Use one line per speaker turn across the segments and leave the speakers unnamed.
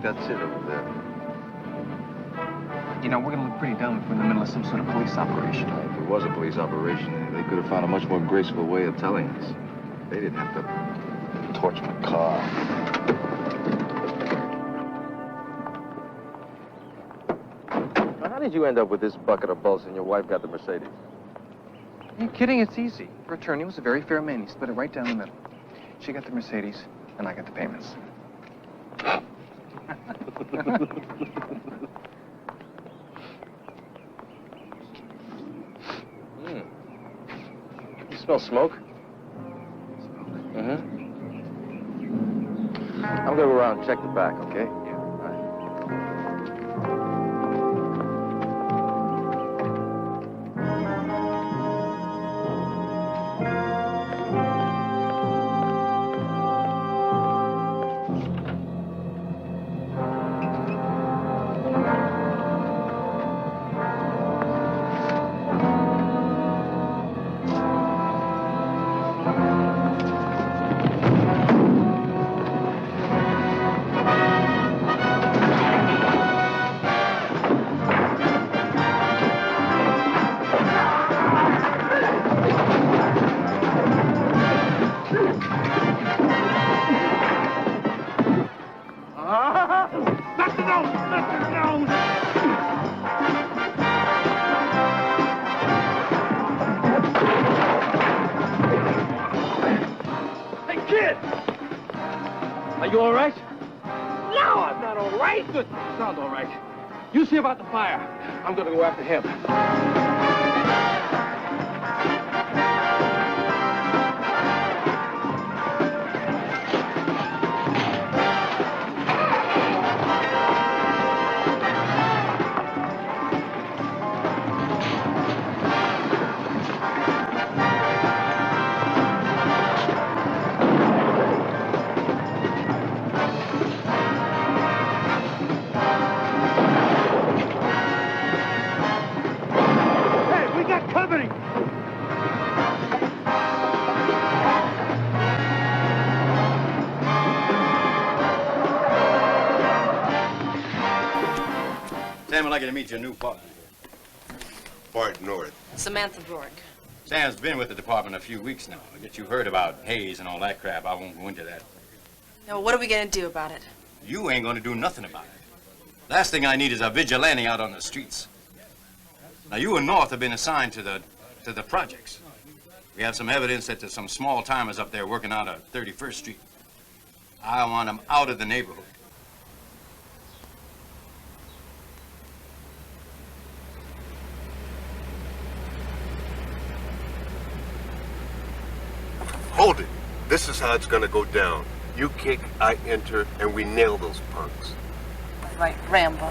That's it over there.
You know, we're gonna look pretty dumb if we're in the middle of some sort of police operation.
If it was a police operation, they could have found a much more graceful way of telling us. They didn't have to torch my car. Now, how did you end up with this bucket of bolts and your wife got the Mercedes?
Are you kidding? It's easy. Her attorney was a very fair man. He split it right down the middle. She got the Mercedes, and I got the payments.
You smell smoke?
Smoke?
Mm-hmm. I'm gonna go around and check the back, okay?
Are you all right? No, I'm not all right. Good. Sound all right. You see about the fire. I'm going to go after him.
Sam, I'd like you to meet your new partner here.
Bart North.
Samantha Rourke.
Sam's been with the department a few weeks now. I guess you've heard about Hayes and all that crap. I won't go into that.
Now, what are we going to do about it?
You ain't going to do nothing about it. Last thing I need is a vigilante out on the streets. Now, you and North have been assigned to the projects. We have some evidence that there's some small-timers up there working out of 31st Street. I want them out of the neighborhood.
Hold it. This is how it's gonna go down. You kick, I enter, and we nail those punks.
Right, Rambo.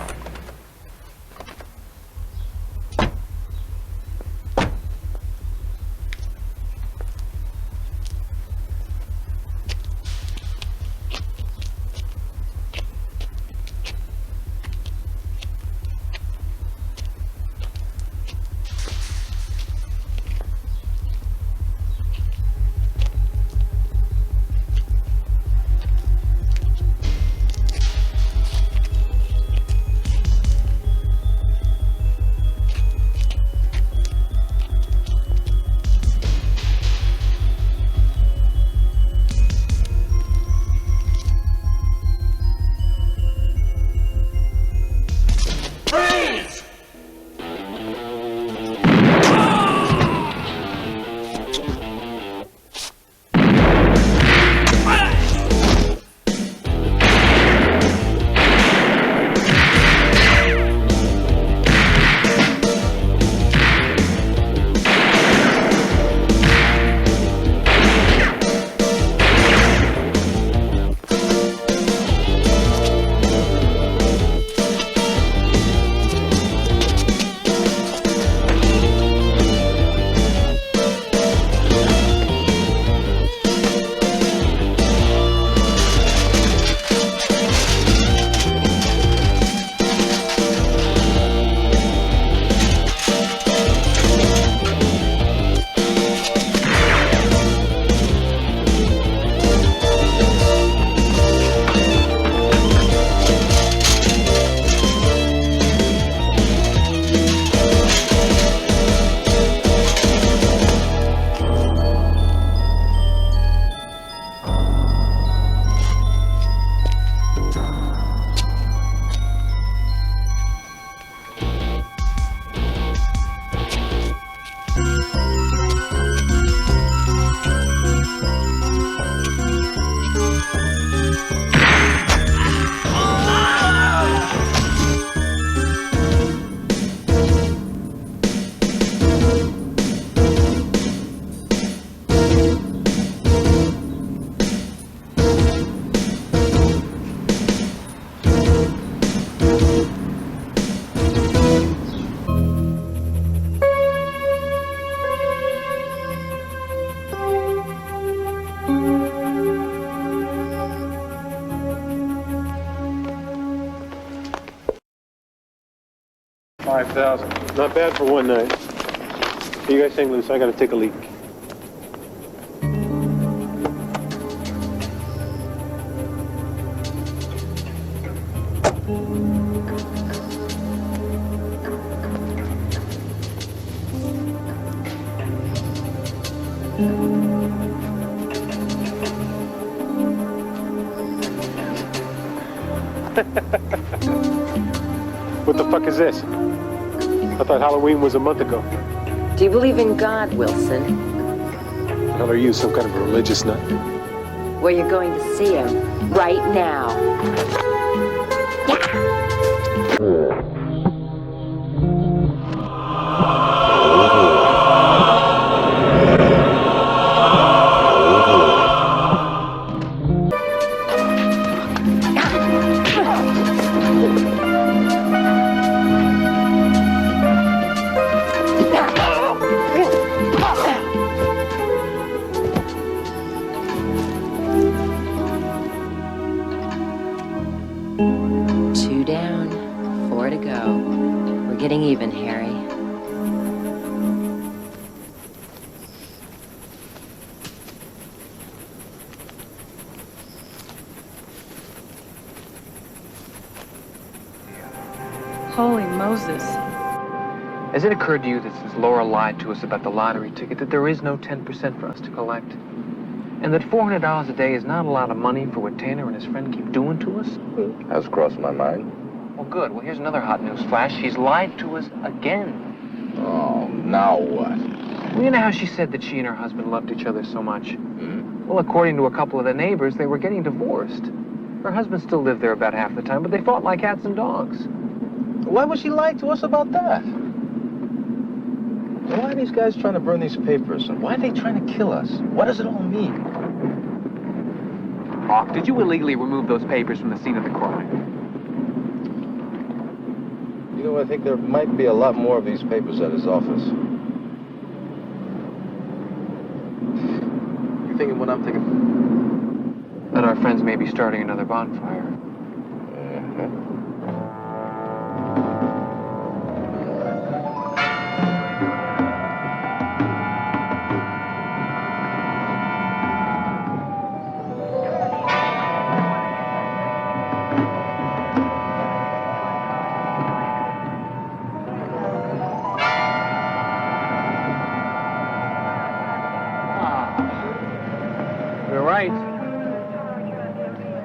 $5,000. Not bad for one night. You guys hang loose. I gotta take a leak. What the fuck is this? I thought Halloween was a month ago.
Do you believe in God, Wilson?
What the hell are you, some kind of religious nut?
Well, you're going to see him right now. Two down, 4 to go. We're getting even, Harry.
Holy Moses.
Has it occurred to you that since Laura lied to us about the lottery ticket, that there is no 10% for us to collect? And that $400 a day is not a lot of money for what Tanner and his friend keep doing to us?
Has crossed my mind.
Well, good. Well, here's another hot news flash. She's lied to us again.
Oh, now what?
Well, you know how she said that she and her husband loved each other so much?
Hmm?
Well, according to a couple of the neighbors, they were getting divorced. Her husband still lived there about half the time, but they fought like cats and dogs.
Why would she lie to us about that? Why are these guys trying to burn these papers? And why are they trying to kill us? What does it all mean?
Hawk, did you illegally remove those papers from the scene of the crime?
You know, I think there might be a lot more of these papers at his office. You thinking what I'm thinking?
That our friends may be starting another bonfire. You're right.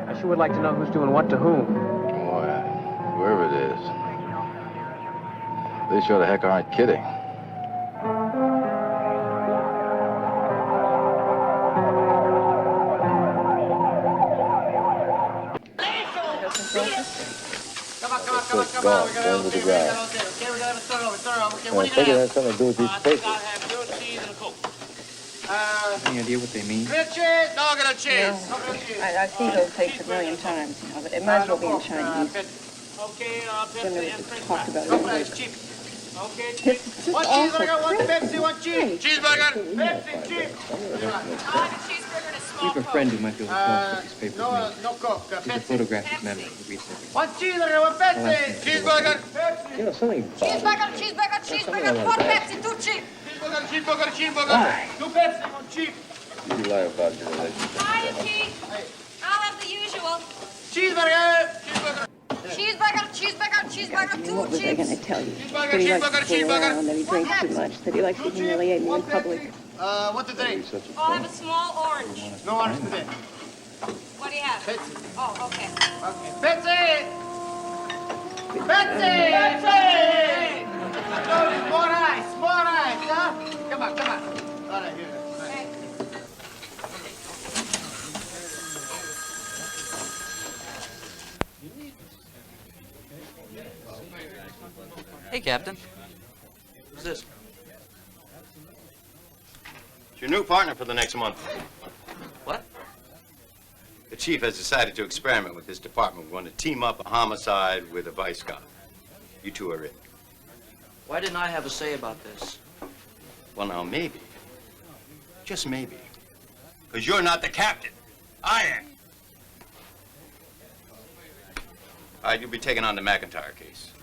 I sure would like to know who's doing what to whom.
Boy, whoever it is, they sure the heck aren't kidding. Come on. Going to the ground. I think it has something to do with these papers.
Any idea what they mean?
I've seen those tapes a million times, you know, but it might as well be in Chinese. Then they just talk about it. It's just awful.
Cheeseburger, Pepsi, cheese.
We have a friend who might be able to tell us what these papers mean.
No Coke,
He's a
Pepsi.
photographic memory of research.
One cheeseburger, one Pepsi. Cheeseburger, Pepsi.
You know, something
Cheeseburger, 4 Pepsi, 2 cheap.
Cheeseburger. Two Pepsi, one cheap.
You lie about your relationship.
Hi, Keith. I'll have the usual.
Cheeseburger.
Cheeseburger,
I mean,
2
what was I
chips.
going to tell you? That he likes to fool around, that he drinks too much, that he likes to humiliate me in public.
What to drink?
I'll have a small orange.
No orange today.
What do you have?
Pepsi.
Oh, okay.
Okay. Pepsi! Pepsi! Pepsi! More ice, huh?
Captain. Who's this?
It's your new partner for the next month.
What?
The chief has decided to experiment with this department. We're going to team up a homicide with a vice cop. You two are it.
Why didn't I have a say about this?
Well, now, maybe. Just maybe. Because you're not the captain. I am. All right, you'll be taking on the McIntyre case.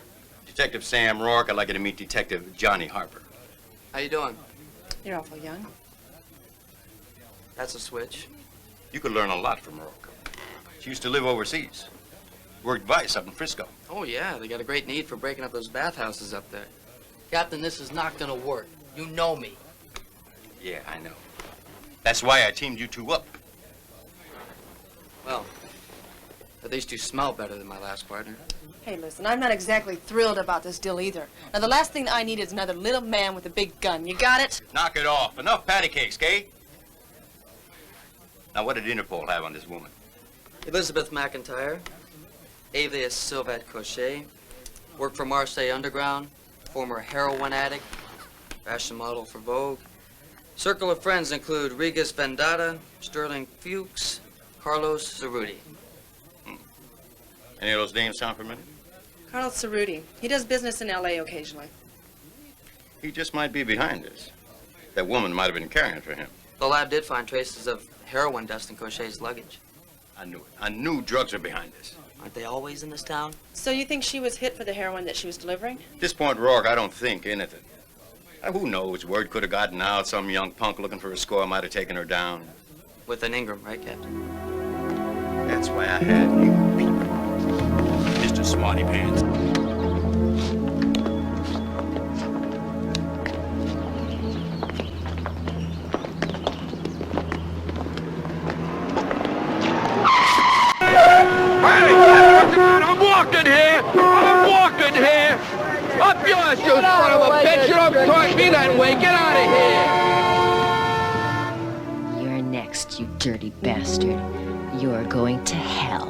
Detective Sam Rourke, I'd like you to meet Detective Johnny Harper.
How you doing?
You're awful young.
That's a switch.
You could learn a lot from Rourke. She used to live overseas. Worked vice up in Frisco.
Oh, yeah, they got a great need for breaking up those bathhouses up there. Captain, this is not gonna work. You know me.
Yeah, I know. That's why I teamed you two up.
Well, at least you smell better than my last partner.
Hey, listen, I'm not exactly thrilled about this deal either. Now, the last thing I need is another little man with a big gun. You got it?
Knock it off. Enough patty cakes, Kay? Now, what did Interpol have on this woman?
Elizabeth McIntyre, alias Sylvette Cochet, worked for Marseille Underground, former heroin addict, fashion model for Vogue. Circle of friends include Regis Vendetta, Sterling Fuchs, Carlos Cerruti.
Any of those names sound familiar?
Carlos Cerruti. He does business in L.A. occasionally.
He just might be behind this. That woman might have been carrying it for him.
The lab did find traces of heroin dust in Cochet's luggage.
I knew it. I knew drugs were behind this.
Aren't they always in this town?
So you think she was hit for the heroin that she was delivering?
At this point, Rourke, I don't think anything. Who knows? Word could have gotten out. Some young punk looking for a score might have taken her down.
With an Ingram, right, Captain?
That's why I had you people. Mr. Smarty Pants.
I'm walking here! I'm walking here! Up yours, you son of a bitch! You don't talk me that way! Get out of here!
You're next, you dirty bastard. You're going to hell.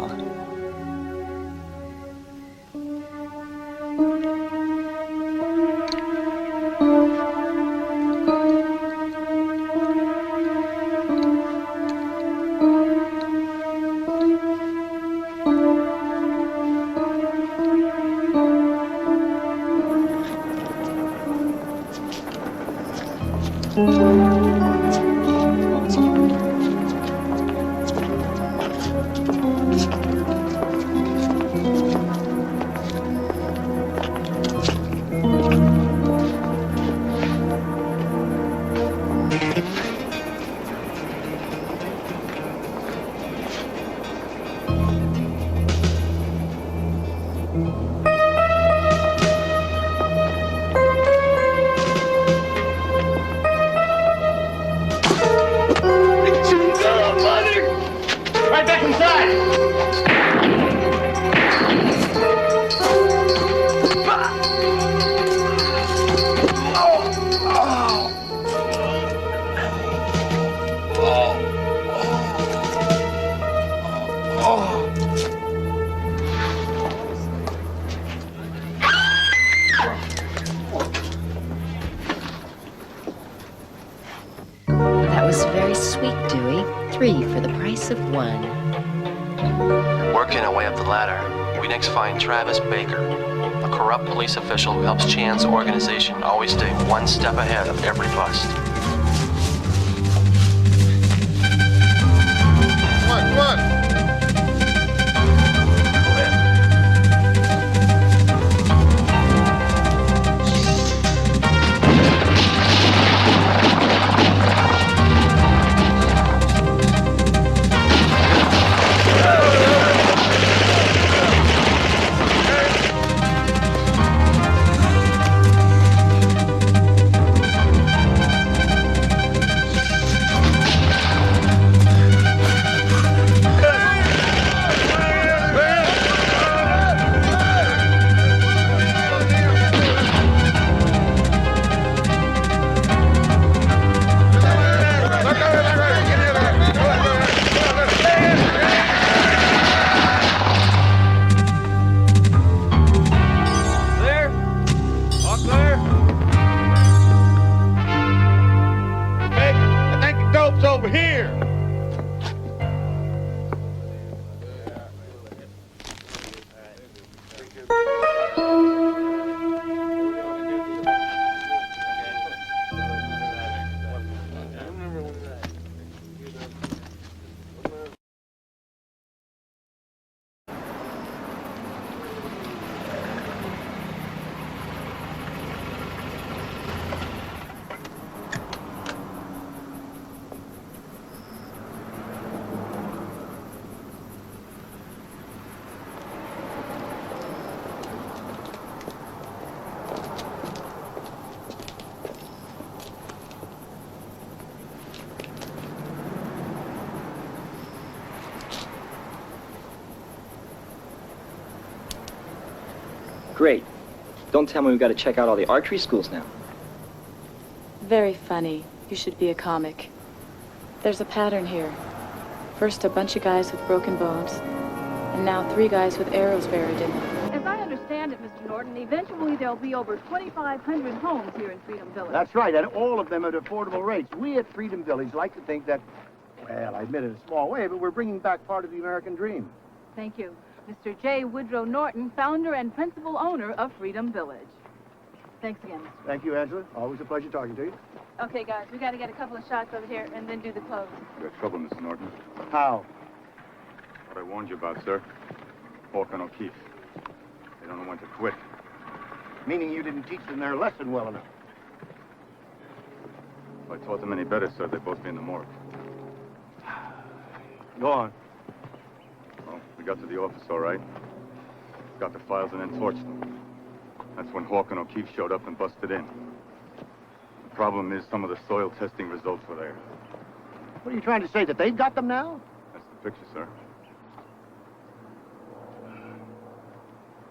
That was very sweet, Dewey. 3 for the price of 1.
Working our way up the ladder, we next find Travis Baker, a corrupt police official who helps Chan's organization always stay one step ahead of every bust.
Come on, come on.
Great. Don't tell me we've got to check out all the archery schools now.
Very funny. You should be a comic. There's a pattern here. First a bunch of guys with broken bones, and now 3 guys with arrows buried in them.
As I understand it, Mr. Norton, eventually there'll be over 2,500 homes here in Freedom Village.
That's right, and all of them at affordable rates. We at Freedom Village like to think that, well, I admit it in a small way, but we're bringing back part of the American dream.
Thank you. Mr. J. Woodrow Norton, founder and principal owner of Freedom Village. Thanks again, Mr.
Thank you, Angela. Always a pleasure talking to you.
Okay, guys, we got to get a couple of shots over here and then do the close.
You got trouble, Mr. Norton.
How?
What I warned you about, sir. Falk and O'Keefe. They don't know when to quit.
Meaning you didn't teach them their lesson well enough.
If I taught them any better, sir, they'd both be in the morgue.
Go on.
Well, we got to the office, all right. Got the files and then torched them. That's when Hawk and O'Keefe showed up and busted in. The problem is some of the soil testing results were there.
What are you trying to say, that they've got them now?
That's the picture, sir.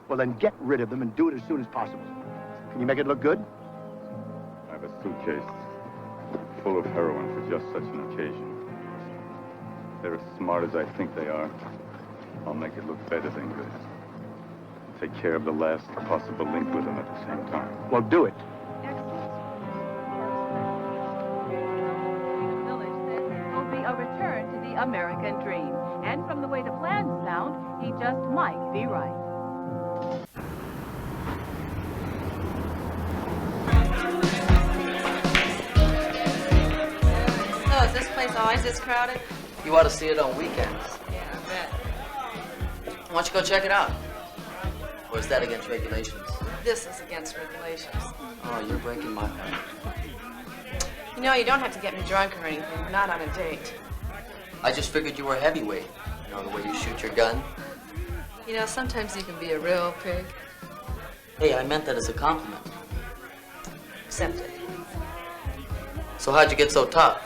Well, then get rid of them and do it as soon as possible. Can you make it look good?
I have a suitcase full of heroin for just such an occasion. If they're as smart as I think they are, I'll make it look better than good. Take care of the last possible link with them at the same time.
Well, do it.
Village says it will be a return to the American dream. And from the way the plans sound, he just might be right.
So, is this place always this crowded? You ought to see it on weekends. Yeah, I bet. Why don't you go check it out? Or is that against regulations?
This is against regulations.
Oh, you're breaking my heart.
You know, you don't have to get me drunk or anything. We're not on a date.
I just figured you were heavyweight. You know, the way you shoot your gun.
You know, sometimes you can be a real pig.
Hey, I meant that as a compliment.
Accept it.
So how'd you get so tough?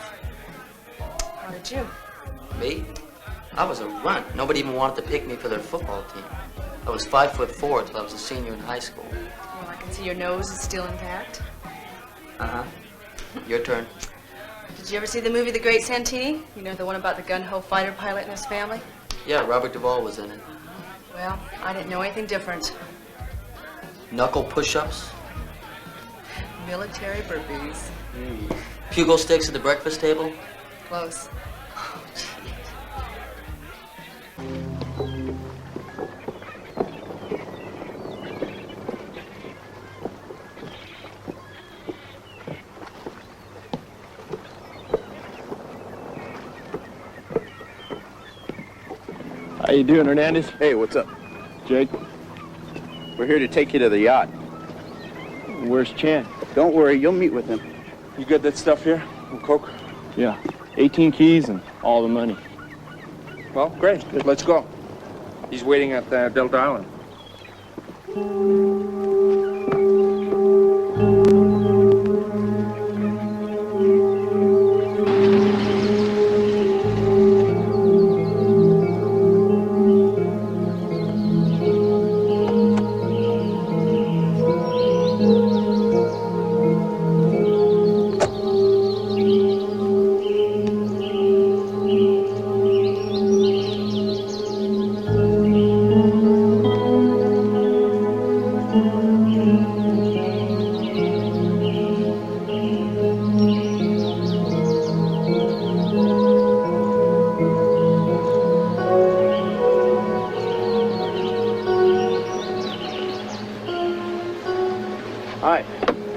How did you?
Me? I was a runt. Nobody even wanted to pick me for their football team. I was 5'4" till I was a senior in high school.
Well, I can see your nose is still intact.
Uh-huh. Your turn.
Did you ever see the movie The Great Santini? You know, the one about the gun-ho fighter pilot and his family?
Yeah, Robert Duvall was in it.
Well, I didn't know anything different.
Knuckle push-ups.
Military burpees.
Pugo sticks at the breakfast table.
Close.
How you doing, Hernandez?
Hey, what's up?
Jake?
We're here to take you to the yacht.
Where's Chan?
Don't worry, you'll meet with him.
You got that stuff here? Coke? Yeah. 18 keys and all the money.
Well, great. Let's go. He's waiting at Delta Island.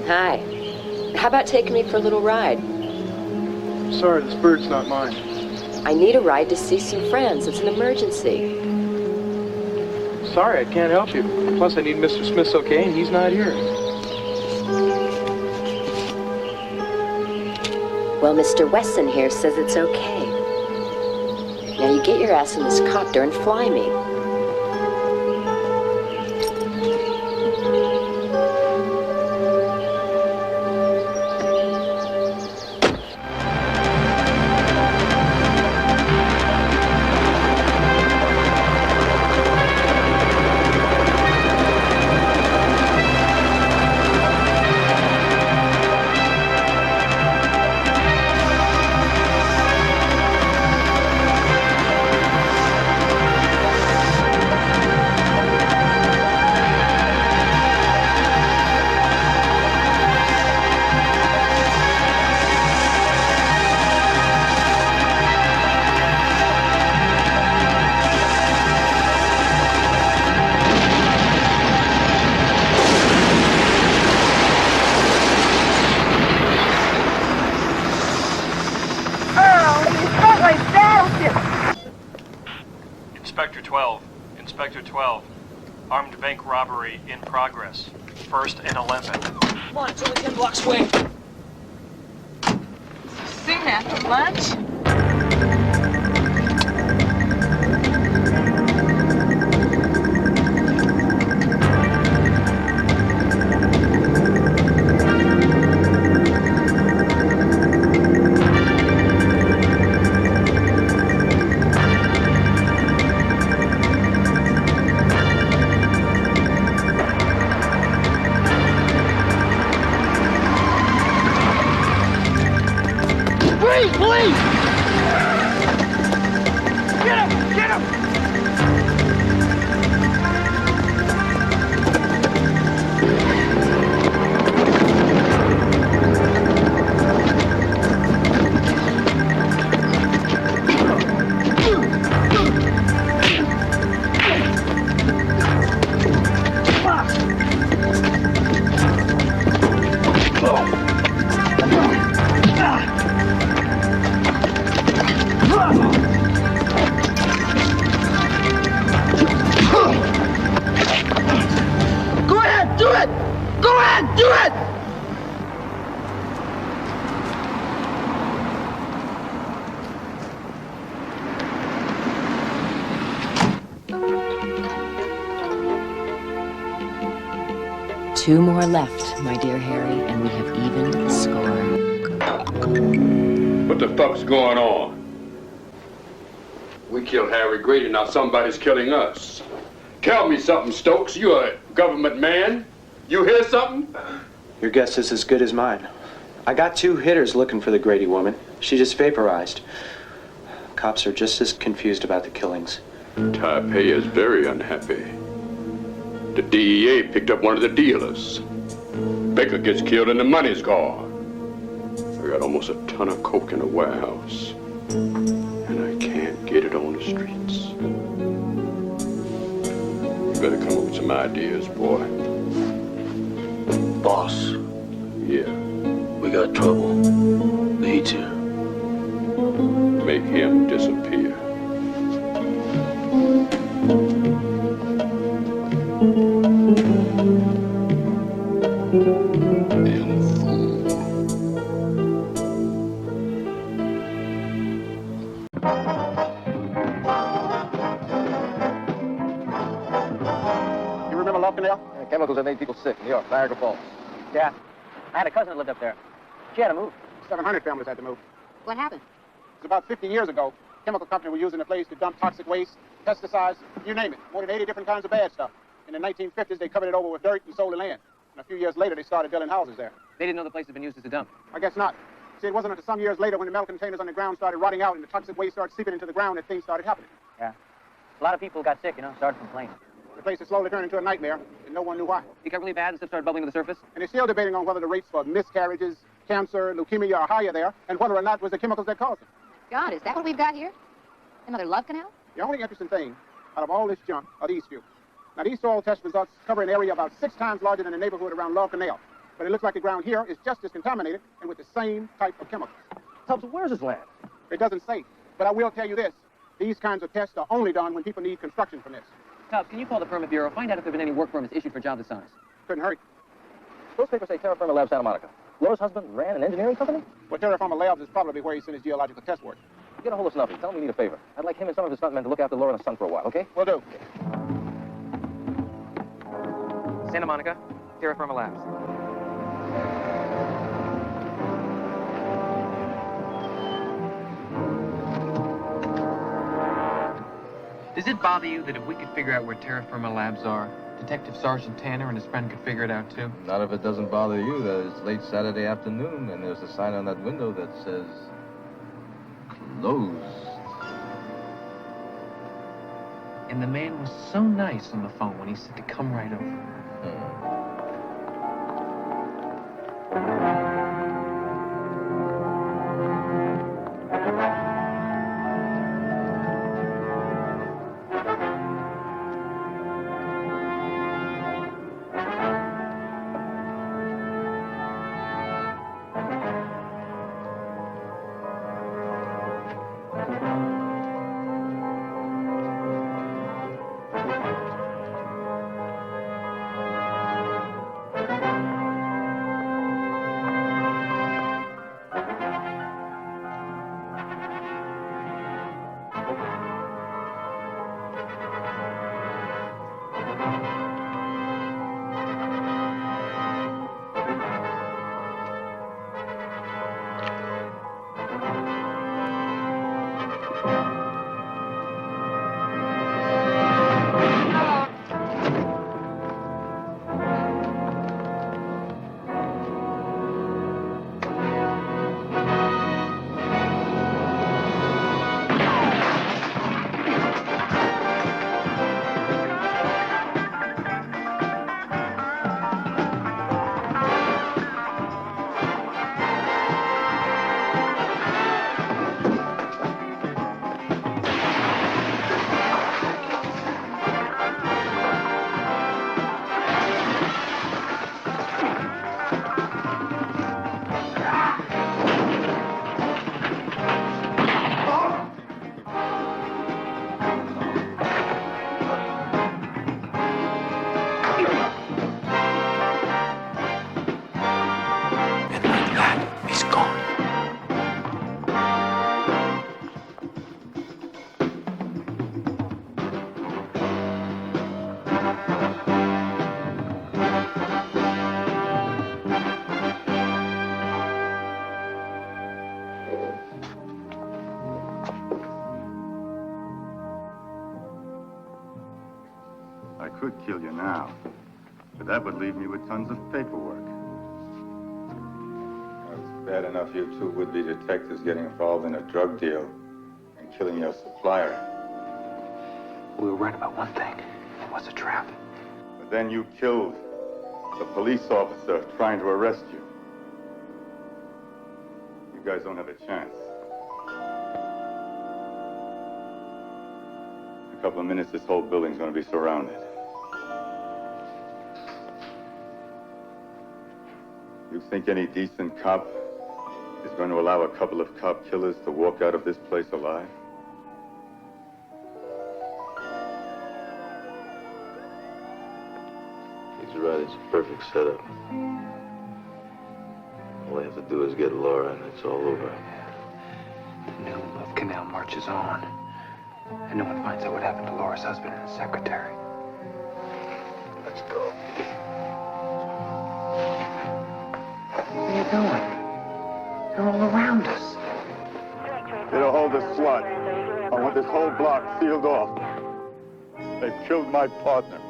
Hi. How about taking me for a little ride?
Sorry, this bird's not mine.
I need a ride to see some friends. It's an emergency.
Sorry, I can't help you. Plus, I need Mr. Smith's okay, and he's not here.
Well, Mr. Wesson here says it's okay. Now you get your ass in this copter and fly me.
Sector 12. Armed bank robbery in progress. 1st and 11.
Come on, it's only 10 blocks away.
Soon after lunch?
Police! Get him! Get him! Go ahead, do it! Go ahead, do it!
Two more left, my dear Harry, and we have evened the score.
What the fuck's going on? We killed Harry Grady, now somebody's killing us. Tell me something, Stokes. You're a government man. You hear something?
Your guess is as good as mine. I got 2 hitters looking for the Grady woman. She just vaporized. Cops are just as confused about the killings.
Taipei is very unhappy. The DEA picked up one of the dealers. Baker gets killed and the money's gone. I got almost a ton of coke in a warehouse. And I can't get it on the streets. You better come up with some ideas, boy.
Boss.
Yeah.
We got trouble. The heat's here.
Make him disappear.
You remember Lochdale?
Chemicals that made people sick. New York, Niagara Falls.
Yeah. I had a cousin that lived up there. She had to move.
700 families had to move.
What happened?
It's about 50 years ago. Chemical company were using the place to dump toxic waste, pesticides, you name it. More than 80 different kinds of bad stuff. In the 1950s, they covered it over with dirt and sold the land. And a few years later, they started building houses there.
They didn't know the place had been used as a dump.
I guess not. See, it wasn't until some years later when the metal containers on the ground started rotting out and the toxic waste started seeping into the ground that things started happening.
Yeah. A lot of people got sick, started complaining.
The place has slowly turned into a nightmare, and no one knew why.
It got really bad and stuff started bubbling to the surface?
And they're still debating on whether the rates for miscarriages, cancer, leukemia are higher there, and whether or not it was the chemicals that caused them.
God, is that what we've got here? Another love canal?
The only interesting thing out of all this junk are these few. Now, these soil test results cover an area about 6 times larger than the neighborhood around Law Canal. But it looks like the ground here is just as contaminated and with the same type of chemicals.
Tubbs, where's this land?
It doesn't say. But I will tell you this. These kinds of tests are only done when people need construction permits.
Tubbs, can you call the permit bureau, find out if there have been any work permits issued for jobs this size?
Couldn't hurt.
Those papers say Terra Firma Labs Santa Monica. Laura's husband ran an engineering company?
Well, Terra Firma Labs is probably where he sent his geological test work.
Get a hold of Snuffy. Tell him we need a favor. I'd like him and some of his stuntmen to look after Laura and her son for a while, okay?
Will do.
Santa Monica, Terra Firma Labs. Does it bother you that if we could figure out where Terra Firma Labs are, Detective Sergeant Tanner and his friend could figure it out too?
Not if it doesn't bother you that it's late Saturday afternoon and there's a sign on that window that says closed.
And the man was so nice on the phone when he said to come right over.
could kill you now, but that would leave me with tons of paperwork. It's bad enough you two would-be detectives getting involved in a drug deal and killing your supplier.
We were right about one thing. It was a trap.
But then you killed the police officer trying to arrest you. You guys don't have a chance. In a couple of minutes, this whole building's going to be surrounded. You think any decent cop is going to allow a couple of cop killers to walk out of this place alive?
He's right, it's a perfect setup. All they have to do is get Laura and it's all over.
The new love canal marches on. And no one finds out what happened to Laura's husband and his secretary.
Let's go.
Where are you going? They're all around us.
It'll hold the slot. I want this whole block sealed off. They've killed my partner.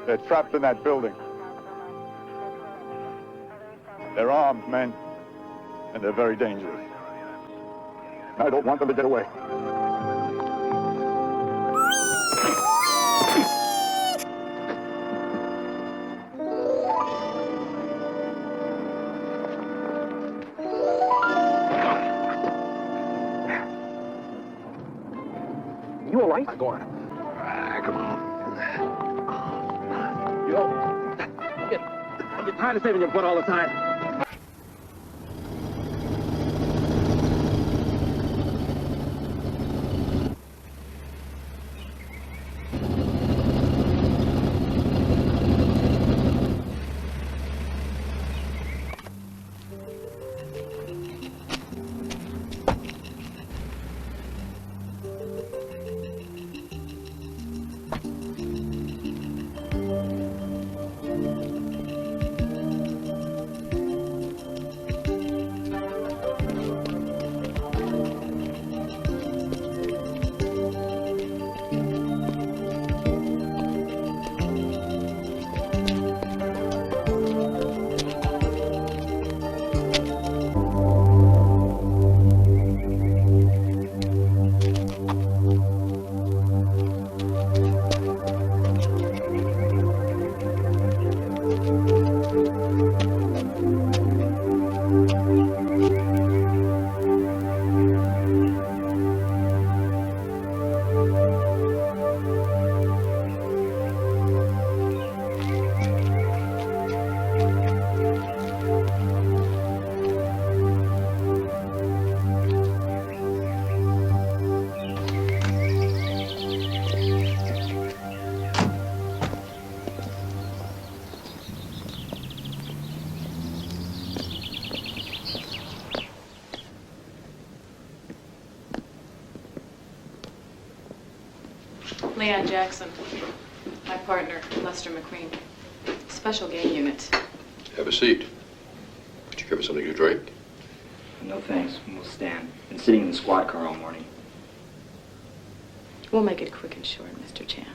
They're trapped in that building. They're armed men, and they're very dangerous. I don't want them to get away.
You all right?
Go on. Come on.
I get tired of saving your butt all the time.
Leon Jackson, my partner, Lester McQueen. Special gang unit.
Have a seat. Would you give us something to drink?
No thanks. We'll stand. Been sitting in the squad car all morning.
We'll make it quick and short, Mr. Chan.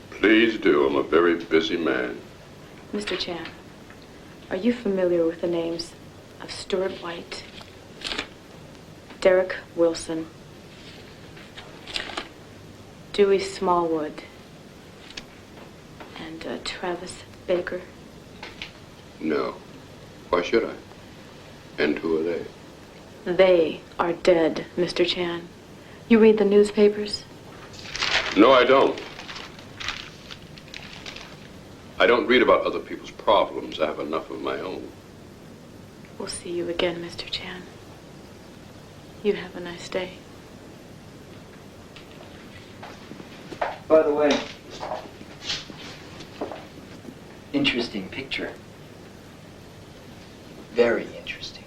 Please do. I'm a very busy man.
Mr. Chan, are you familiar with the names of Stuart White, Derek Wilson, Dewey Smallwood, and Travis Baker?
No. Why should I? And who are they?
They are dead, Mr. Chan. You read the newspapers?
No, I don't. I don't read about other people's problems. I have enough of my own.
We'll see you again, Mr. Chan. You have a nice day.
By the way, interesting picture. Very interesting.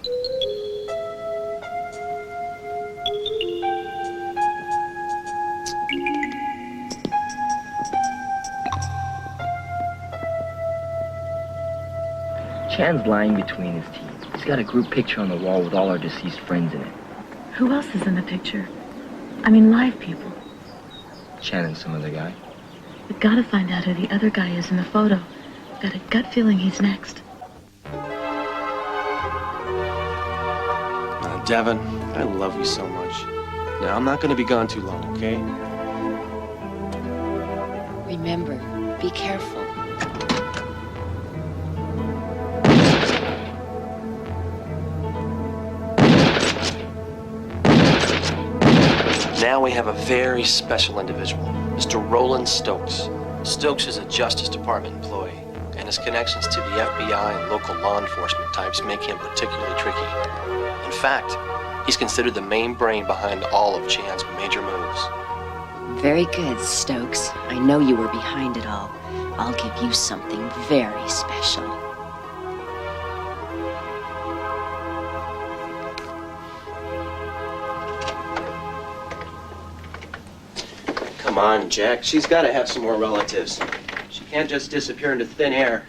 Chan's lying between his teeth. He's got a group picture on the wall with all our deceased friends in it.
Who else is in the picture? I mean, live people.
Chan and some other guy.
We gotta find out who the other guy is in the photo. Got a gut feeling he's next.
Devin, I love you so much. Now, I'm not gonna be gone too long, okay?
Remember, be careful.
Now we have a very special individual, Mr. Roland Stokes. Stokes is a Justice Department employee, and his connections to the FBI and local law enforcement types make him particularly tricky. In fact, he's considered the main brain behind all of Chan's major moves.
Very good, Stokes. I know you were behind it all. I'll give you something very special.
Come on, Jack. She's got to have some more relatives. She can't just disappear into thin air.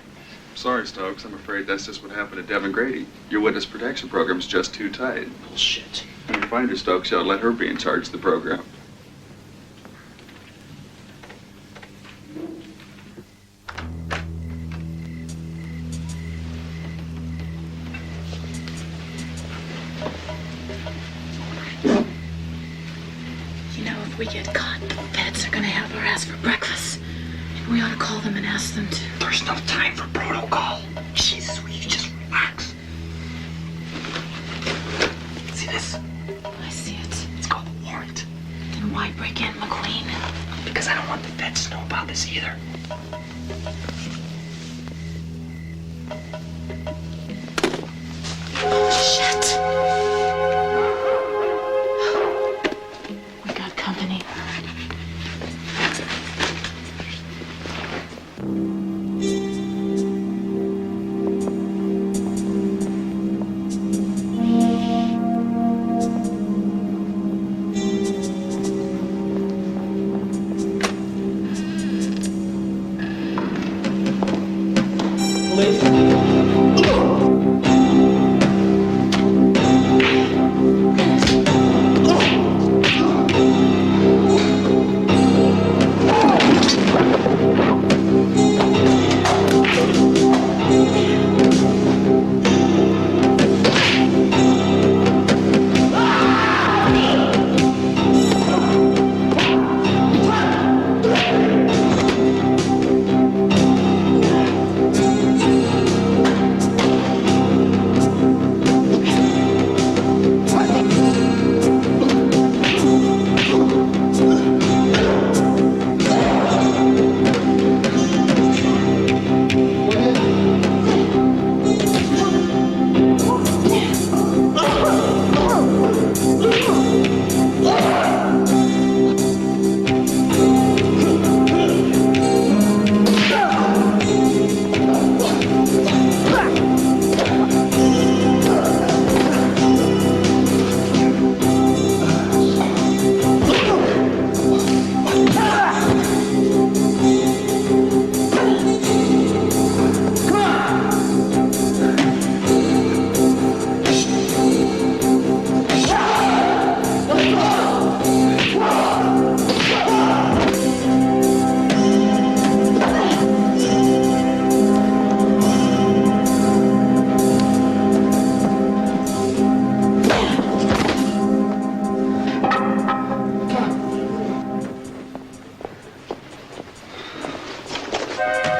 Sorry, Stokes. I'm afraid that's just what happened to Devin Grady. Your witness protection program's just too tight.
Bullshit.
When you find her, Stokes, you ought to let her be in charge of the program.
You know, if we get caught, the feds are gonna have our ass for breakfast. And we ought to call them and ask them to.
There's no time for protocol. Jesus, will you just relax? See this?
I see it.
It's called a warrant.
Then why break in, McQueen?
Because I don't want the feds to know about this either.
Shit. We got company.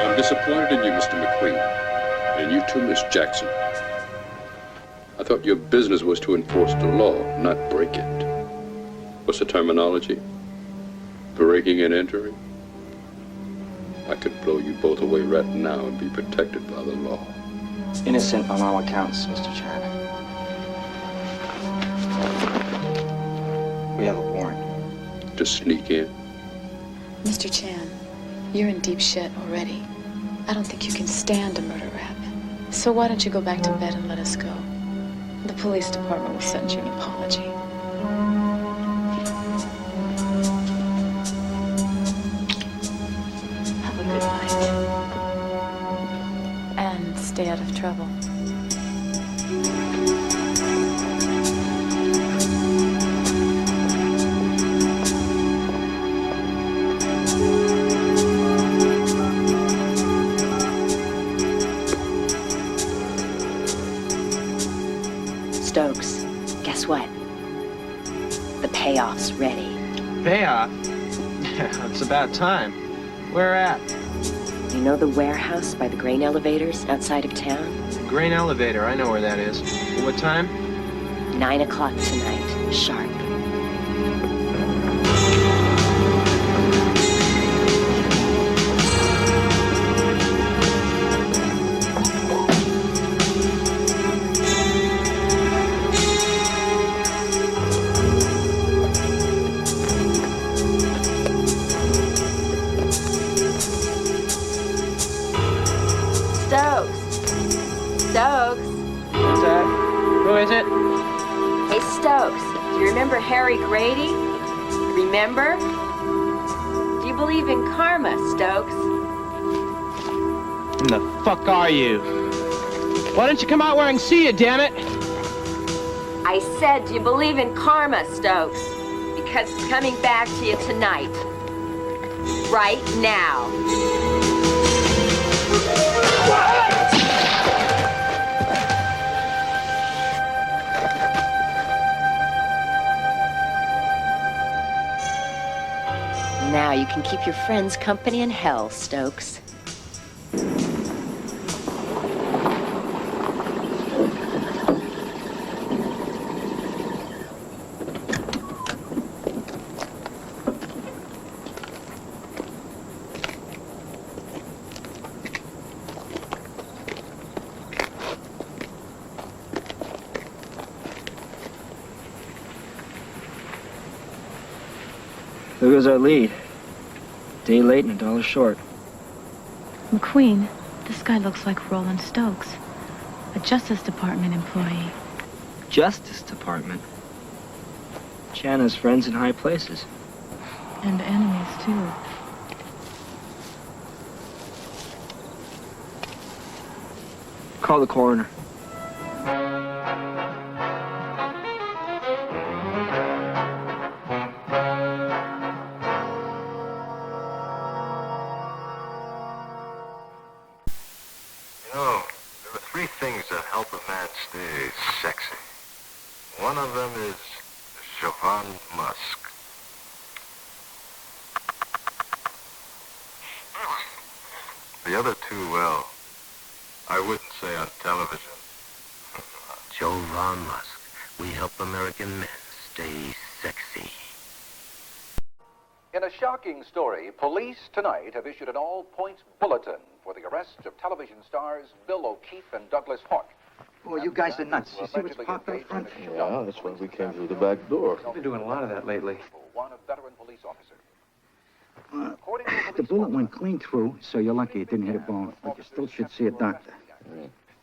I'm disappointed in you, Mr. McQueen. And you too, Miss Jackson. I thought your business was to enforce the law, not break it. What's the terminology? Breaking and entering? I could blow you both away right now and be protected by the law.
Innocent on all accounts, Mr. Chan. We have a warrant.
To sneak in?
Mr. Chan, you're in deep shit already. I don't think you can stand a murder rap. So why don't you go back to bed and let us go? The police department will send you an apology. Have a good night. And stay out of trouble.
Stokes, guess what? The payoff's ready.
Payoff? It's about time. Where at?
You know the warehouse by the grain elevators outside of town?
Grain elevator, I know where that is. What time?
9 o'clock tonight, sharp. Stokes.
What's that? Who is it?
Hey, Stokes, do you remember Harry Grady? Remember? Do you believe in karma, Stokes?
Who the fuck are you? Why don't you come out where I can see you, damn it?
I said, do you believe in karma, Stokes? Because it's coming back to you tonight. Right now. Now you can keep your friends company in hell, Stokes.
There goes our lead. Day late and $1 short.
McQueen, this guy looks like Roland Stokes, a Justice Department employee.
Justice Department? Chan has friends in high places.
And enemies, too.
Call the coroner.
One of them is Siobhan Musk. The other two, well, I wouldn't say on television.
Siobhan Musk. We help American men stay sexy.
In a shocking story, police tonight have issued an all-points bulletin for the arrest of television stars Bill O'Keefe and Douglas Hawk.
Oh, you guys are nuts. You see what's parked out front?
Yeah, that's why we came through the back door.
I've been doing a lot of that lately.
One veteran police officer.
The bullet went clean through, so you're lucky it didn't hit a bone. But you still should see a doctor.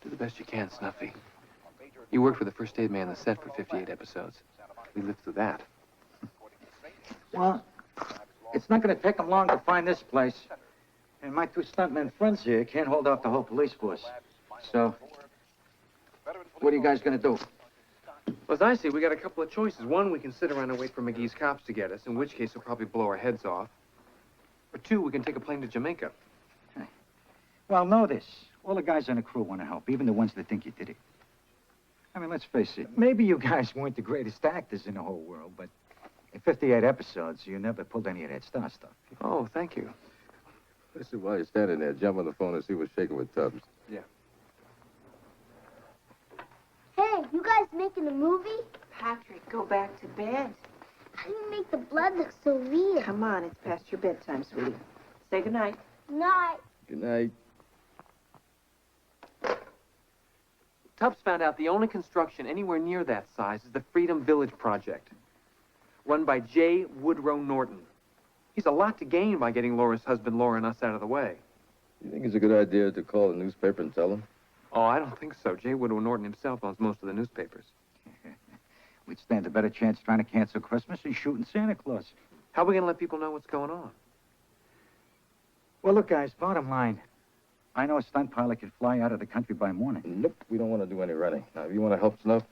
Do the best you can, Snuffy. You worked with the first aid man on the set for 58 episodes. We lived through that.
Well, it's not going to take them long to find this place. And my two stuntmen friends here can't hold off the whole police force. So, what are you guys going to do?
Well, as I see, we got a couple of choices. One, we can sit around and wait for McGee's cops to get us, in which case he'll probably blow our heads off. Or two, we can take a plane to Jamaica.
Well, know this. All the guys on the crew want to help, even the ones that think you did it. I mean, let's face it. Maybe you guys weren't the greatest actors in the whole world, but in 58 episodes, you never pulled any of that star stuff.
Oh, thank you.
This is why you're standing there. Jump on the phone and see what's shaking with Tubbs.
Yeah.
Hey, you guys making a movie?
Patrick, go back to bed.
How do you make the blood look so real?
Come on, it's past your bedtime, sweetie. Say goodnight.
Night.
Good night.
Tubbs found out the only construction anywhere near that size is the Freedom Village project, run by J. Woodrow Norton. He's a lot to gain by getting Laura's husband, Laura, and us out of the way.
You think it's a good idea to call the newspaper and tell them?
Oh, I don't think so. J. Woodrow Norton himself owns most of the newspapers.
We'd stand a better chance trying to cancel Christmas and shooting Santa Claus.
How are we going to let people know what's going on?
Well, look, guys, bottom line, I know a stunt pilot could fly out of the country by morning.
Nope, we don't want to do any running. Now, if you want to help Snuff,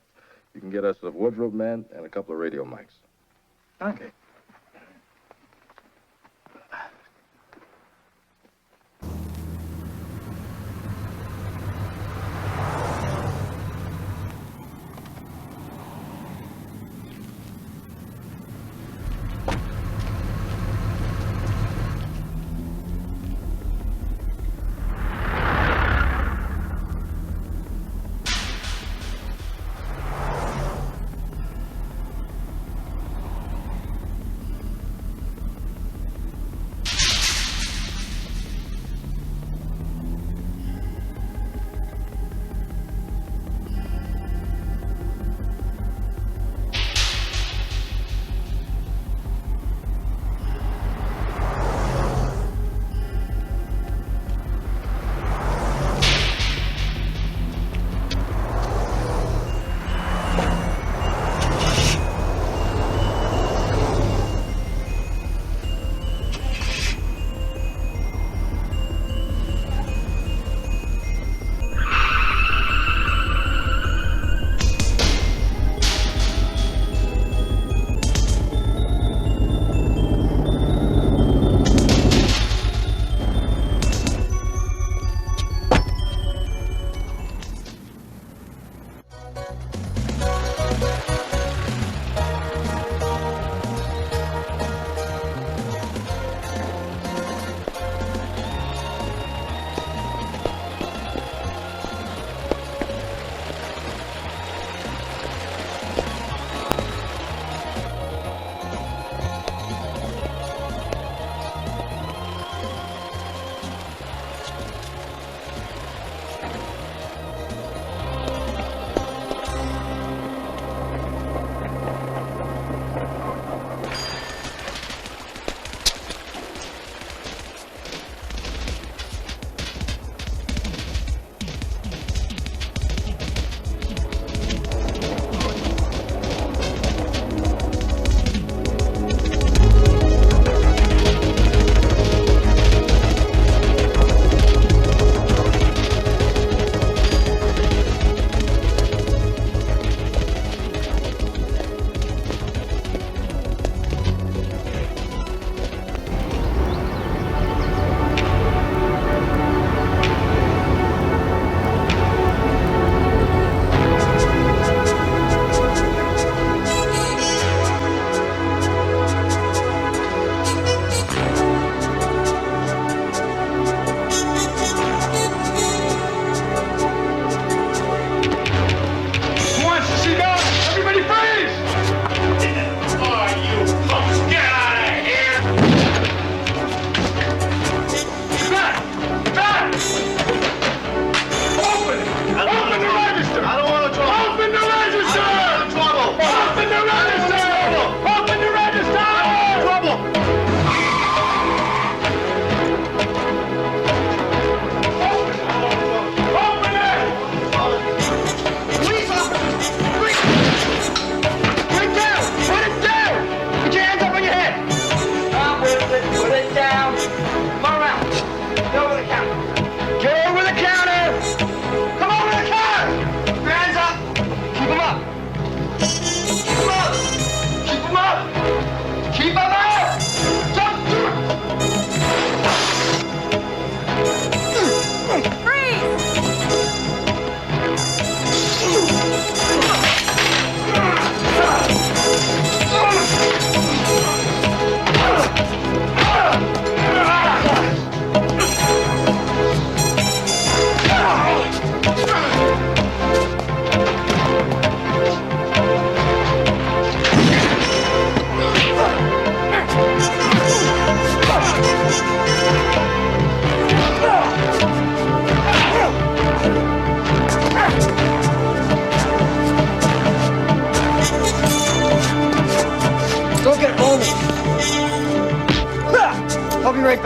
you can get us a wardrobe man and a couple of radio mics.
Okay.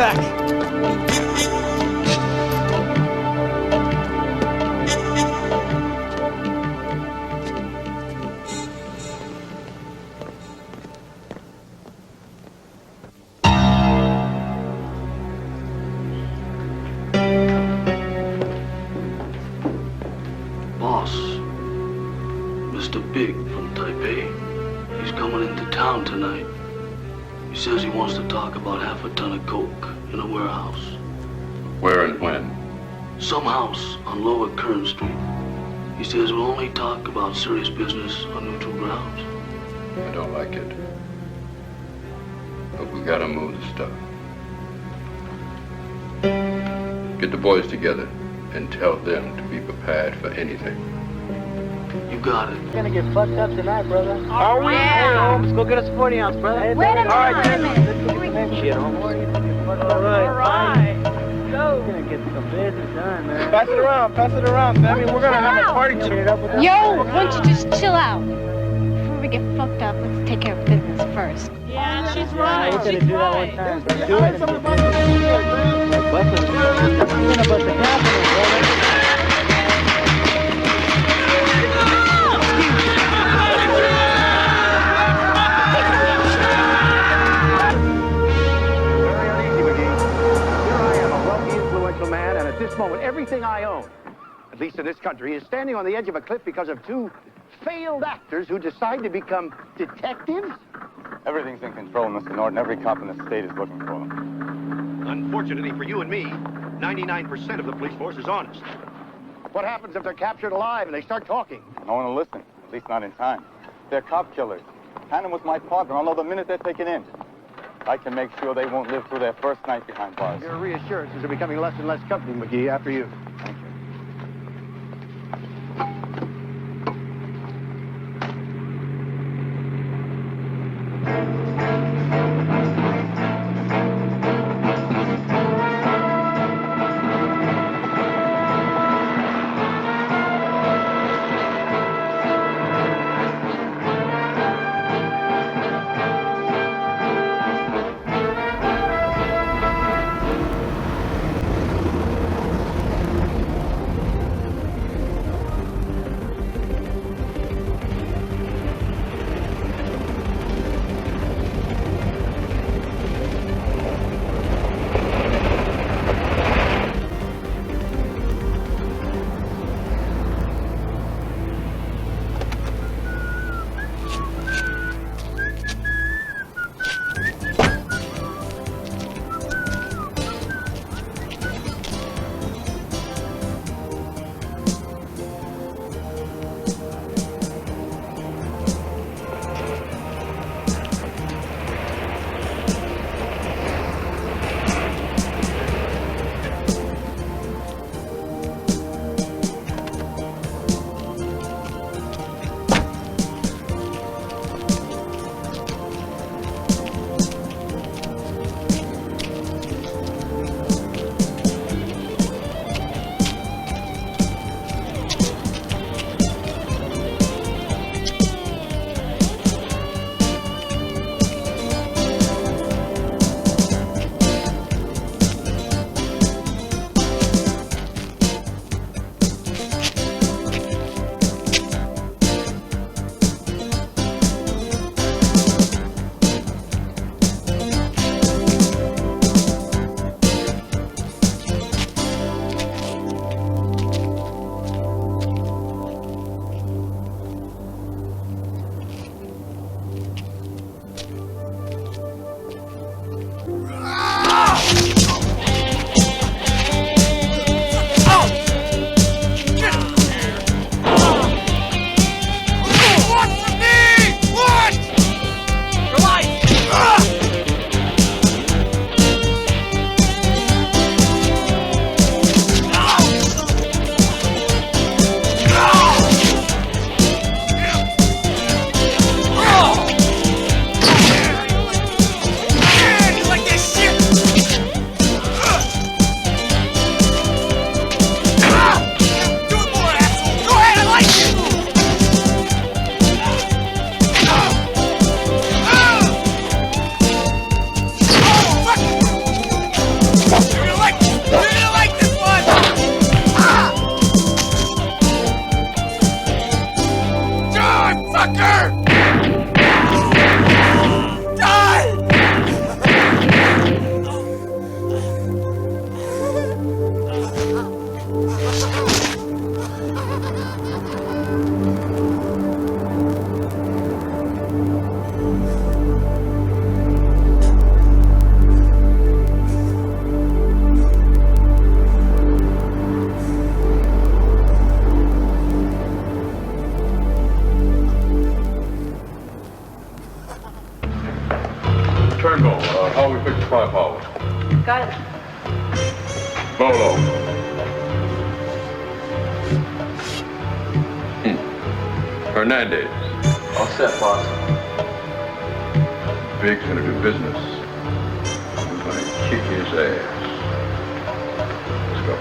back.
Boss, Mr. Big from Taipei. He's coming into town tonight. He says he wants to talk about half a ton of coke in a warehouse.
Where and when?
Some house on Lower Kern Street. He says we'll only talk about serious business on neutral grounds.
I don't like it. But we gotta move the stuff. Get the boys together and tell them to be prepared for anything.
You got it.
We're gonna get fucked up tonight, brother.
Are we?
Hey, Holmes, go get us a 40 ounce, brother.
Wait a minute,
All right,
wait a minute.
Shit, Holmes. All right. Go. We're gonna get some business done, man.
Pass it around, Sammy. We're gonna have a party tonight.
Yo, why don't you just chill out? Before we get fucked up, let's take care of business first.
Yeah, she's right. We're gonna do that one time. Do it. We're gonna bust the cap on it, brother.
Man, and at this moment, everything I own, at least in this country, is standing on the edge of a cliff because of two failed actors who decide to become detectives?
Everything's in control, Mr. Norton. Every cop in the state is looking for them.
Unfortunately for you and me, 99% of the police force is honest. What happens if they're captured alive and they start talking?
No one will listen, at least not in time. They're cop killers. Hannon was my partner. I'll know the minute they're taken in. I can make sure they won't live through their first night behind bars.
Your reassurances are becoming less and less company, McGee, after you.
Thank you.
motherfucker! Die!
Turnbull, how we fix the firepower?
Got it.
Bolo. Hernandez.
All set, boss.
Big's gonna do business. We're gonna kick his ass. Let's go.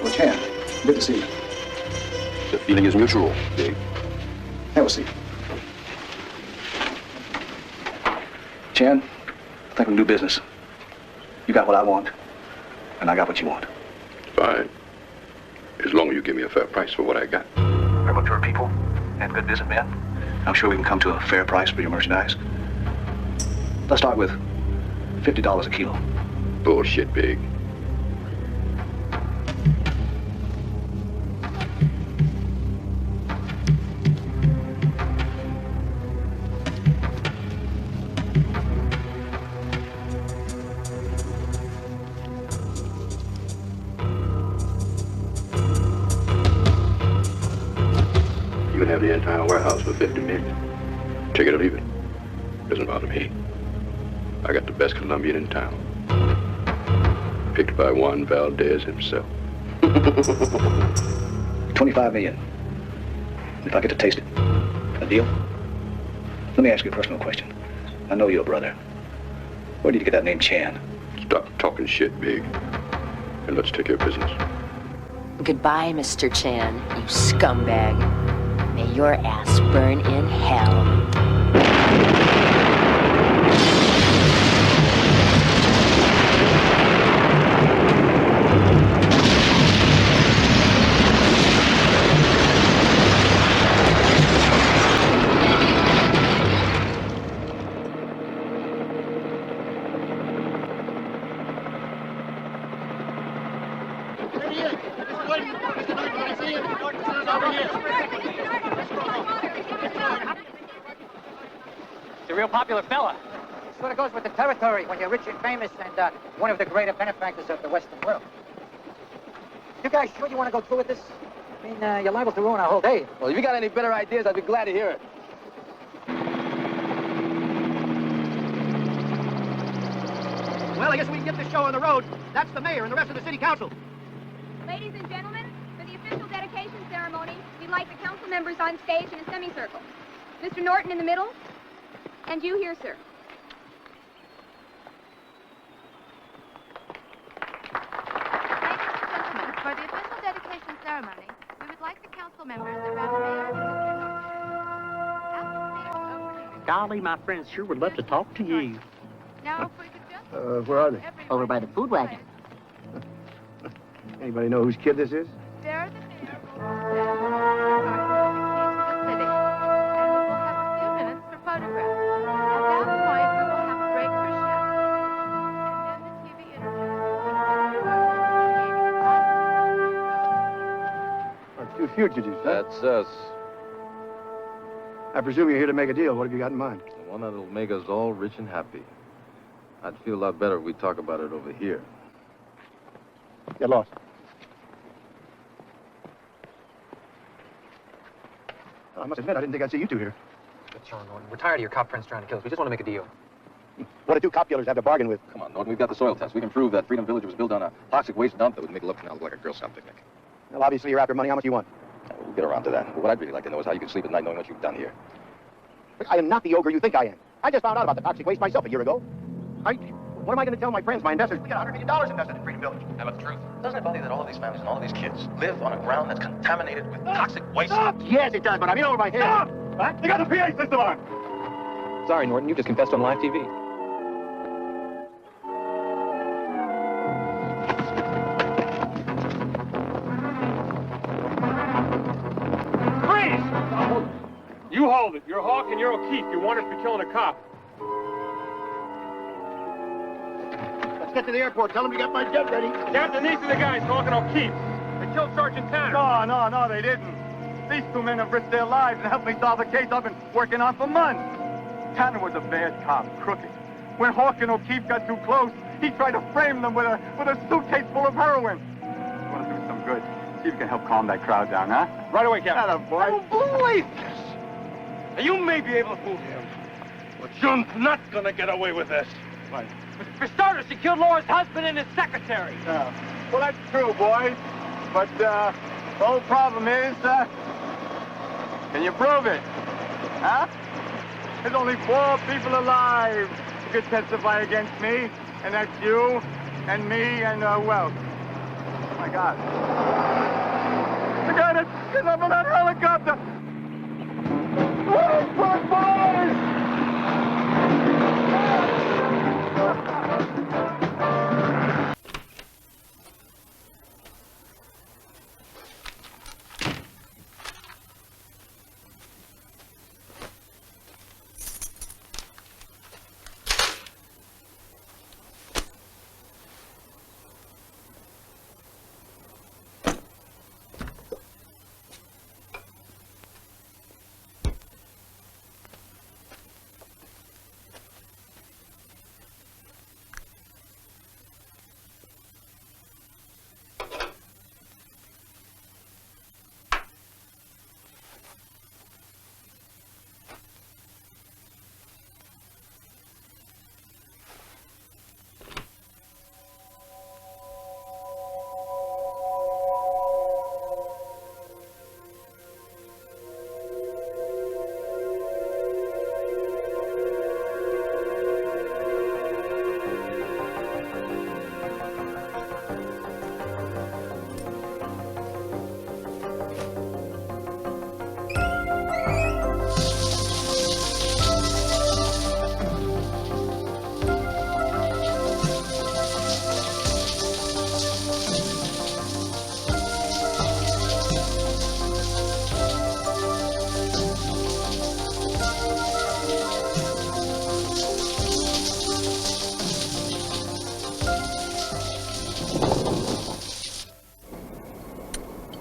Well, Chan, good to see you.
The feeling is mutual, Big.
Have a seat. Chan, I think we can do business. You got what I want, and I got what you want.
Fine. As long as you give me a fair price for what I got.
We're mature people and good businessmen. I'm sure we can come to a fair price for your merchandise. Let's start with $50 a kilo.
Bullshit, Big. You can have the entire warehouse for $50 million. Take it or leave it. Doesn't bother me. I got the best Colombian in town. Picked by Juan Valdez himself.
25 million. If I get to taste it. A deal? Let me ask you a personal question. I know your brother. Where did you get that name Chan?
Stop talking shit, Big. And let's take care of business.
Goodbye, Mr. Chan, you scumbag. May your ass burn in hell.
He's a real popular fella. Sort of goes with the territory when you're rich and famous and one of the greater benefactors of the Western world. You guys sure you want to go through with this? I mean, you're liable to ruin our whole day.
Well, if you got any better ideas, I'd be glad to hear it.
Well, I guess we can get this show on the road. That's the mayor and the rest of the city council.
Ladies and gentlemen, for the official dedication ceremony, we'd like the council members on stage in a semicircle. Mr. Norton in the middle, and you here, sir.
Gentlemen, for the official dedication ceremony, we would like the council members around the mayor and Mr. Norton. After the mayor's opening,
Golly, my friends sure would love to talk to you.
now if we could just...
Where are they?
Over by the food wagon.
Anybody know whose kid this is?
There the mayor will stand and the keys to the city. And we will have a few minutes for photographs. At that point, we will have a break for chefs. And then the TV interviews will
Are two fugitives, huh?
That's us.
I presume you're here to make a deal. What have you got in mind?
The one that'll make us all rich and happy. I'd feel a lot better if we talk about it over here.
Get lost. I must admit, I didn't think I'd see you two here.
Good, Sean Norton. We're tired of your cop friends trying to kill us. We just want to make a deal.
What do two cop dealers have to bargain with?
Come on, Norton, we've got the soil test. We can prove that Freedom Village was built on a toxic waste dump that would make Love Canal look like a Girl Scout picnic.
Well, obviously, you're after money. How much do you want?
We'll get around to that. But what I'd really like to know is how you can sleep at night knowing what you've done here.
Look, I am not the ogre you think I am. I just found out about the toxic waste myself a year ago. What am I going to tell my friends, my investors? We got $100 million invested in Freedom Village.
How about the truth? Doesn't it bother you that all of these families and all of these kids live on a ground that's contaminated with toxic waste?
Stop! Yes, it does, but I'm in over my head.
Stop!
Huh? They got the PA system on!
Sorry, Norton, you just confessed on live TV.
Freeze! You hold it. You're Hawk and you're O'Keefe. You're wanted for killing a cop.
Let's get to the airport. Tell them you got my jet ready.
Captain, these are the guys, Hawk and O'Keefe. They killed Sergeant Tanner.
No, they didn't. These two men have risked their lives and helped me solve a case I've been working on for months. Tanner was a bad cop, crooked. When Hawk and O'Keefe got too close, he tried to frame them with a suitcase full of heroin. I want to do some good. See if you can help calm that crowd down, huh?
Right away, Captain.
Atta boy.
Believe this. Now, you may be able to fool him, but you're not going to get away with this.
What?
For starters, he killed Laura's husband and his secretary.
Well, that's true, boys. But the whole problem is, can you prove it? Huh? There's only 4 people alive who could testify against me, and that's you, and me, and, who else? Oh, my God. The guy that got up in that helicopter! Boys!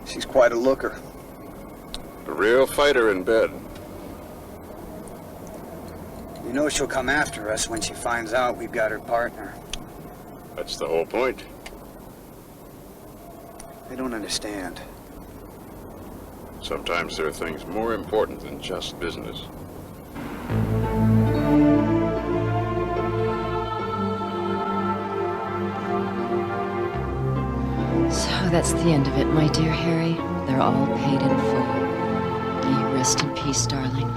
She's quite a looker.
A real fighter in bed.
You know she'll come after us when she finds out we've got her partner.
That's the whole point.
They don't understand.
Sometimes there are things more important than just business.
So that's the end of it, my dear Harry. They're all paid in full. May you rest in peace, darling.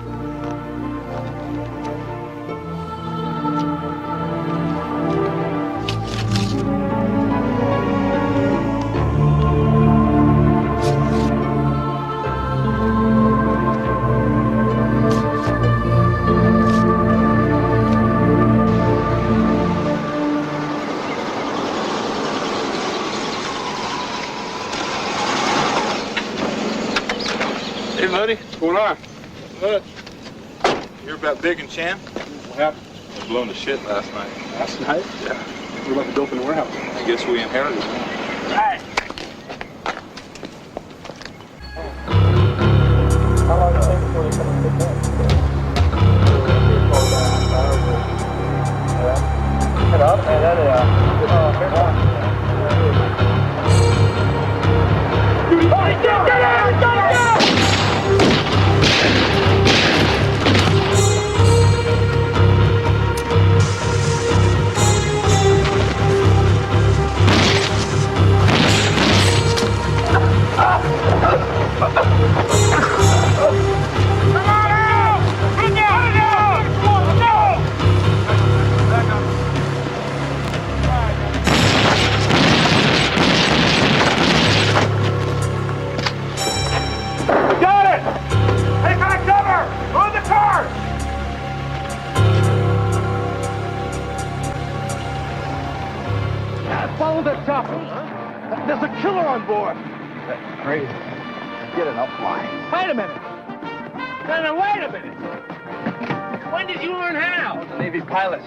Hey, buddy. What's going on? Much. You hear about Big and Chan? What happened? They blown to shit last night. Last night? Yeah. What about the dope in the warehouse? I guess we inherited it. Hey! How long does it take before they come and pick up?
on board.
That's crazy. Get it, I'll fly.
Wait a minute. No, wait a minute. When did you learn how?
I was a Navy pilot.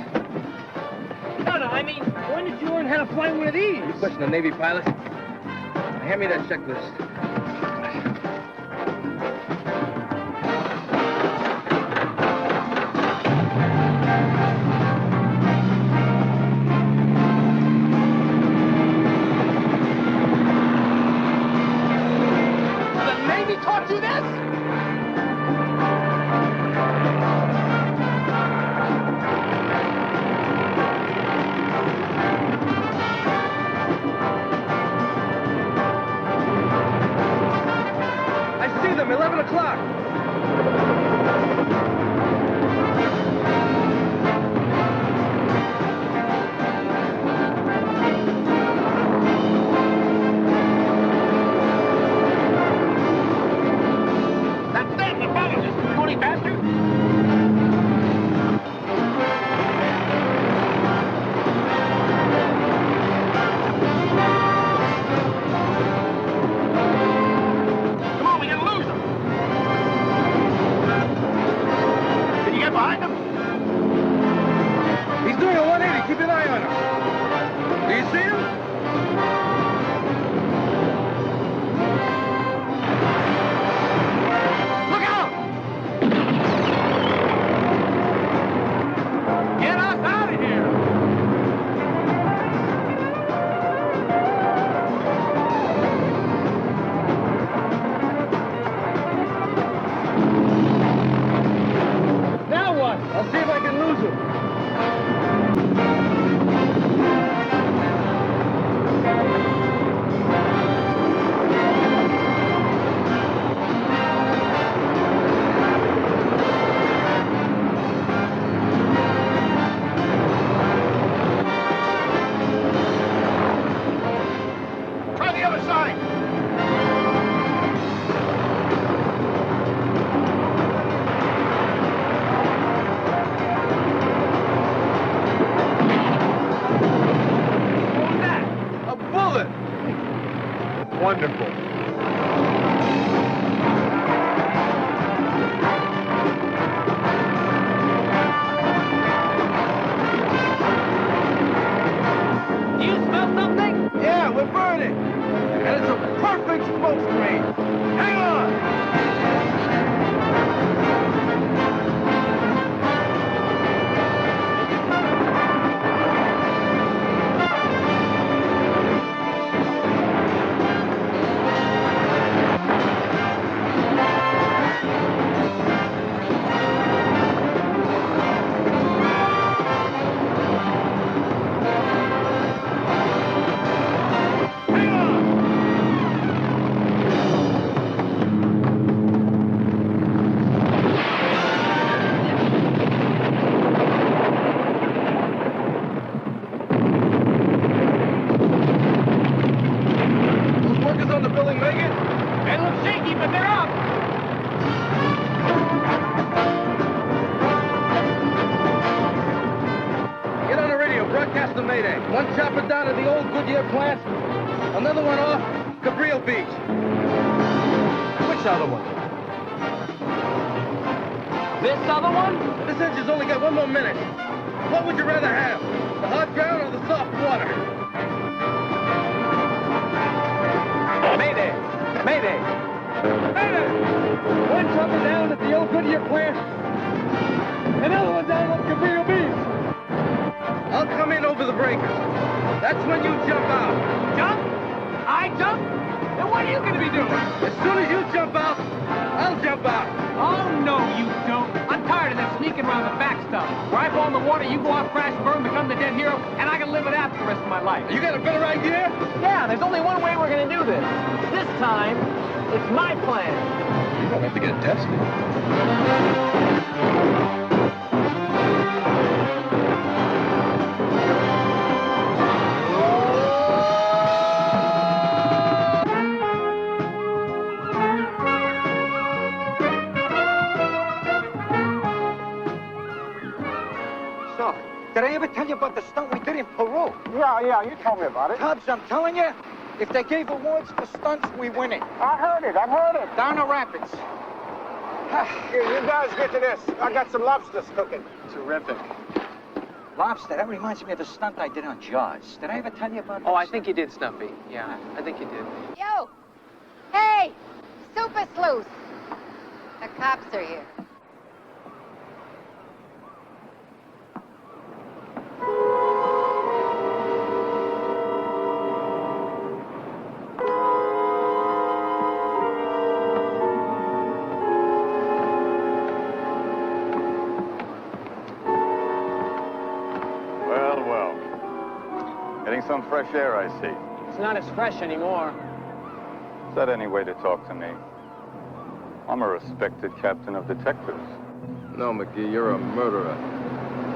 No, I mean, when did you learn how to fly one of these?
You question a Navy pilot? Hand me that checklist.
The Navy taught you this?
I see them, 11 o'clock.
That's them, the biologists. Tony Pastor? Come on, we gotta lose them. Can you get behind them?
He's doing a 180. Keep an eye on him. Do you see him?
Look out! Get us out of here! Now what?
I'll see if I can lose him.
Try the other side! What was that?
A bullet.
Wonderful. Do you smell something?
Yeah, we're burning. And it's a perfect smoke screen. Hang on. Those workers on the building make it?
They look shaky, but they're up.
Get on the radio, broadcast the Mayday. One chopper down at the old Goodyear plant, another one off Cabrillo Beach. Which other one?
This other one?
This engine's only got one more minute. What would you rather have? The hard ground or the soft water?
Mayday! Mayday! Mayday! One chopper down at the old Goodyear plant. Another one down at Cabrillo Beach.
I'll come in over the breakers. That's when you jump out.
Jump? I jump? Then what are you going to be doing?
As soon as you jump out, I'll jump out.
Oh, no, you don't. I'm tired of that sneaking around the back stuff. Where I fall in the water, you go off, crash, burn, become the dead hero, and I can live it out for the rest of my life.
You got a better idea?
Yeah, there's only one way we're going to do this. This time, it's my plan.
You don't have to get tested.
Did I ever tell you about the stunt we did in Peru?
Yeah, you told me about it.
Tubbs, I'm telling you, If they gave awards for stunts, we win it.
I heard it.
Down to Rapids.
Here, you guys get to this. I got some lobsters cooking.
Terrific. Lobster, that reminds me of the stunt I did on Jaws. Did I ever tell you about that?
Oh, I think you did, Stumpy. Yeah, I think you did.
Yo! Hey! Super sleuth! The cops are here.
Getting some fresh air, I see.
It's not as fresh anymore.
Is that any way to talk to me? I'm a respected captain of detectives.
No, McGee, you're a murderer.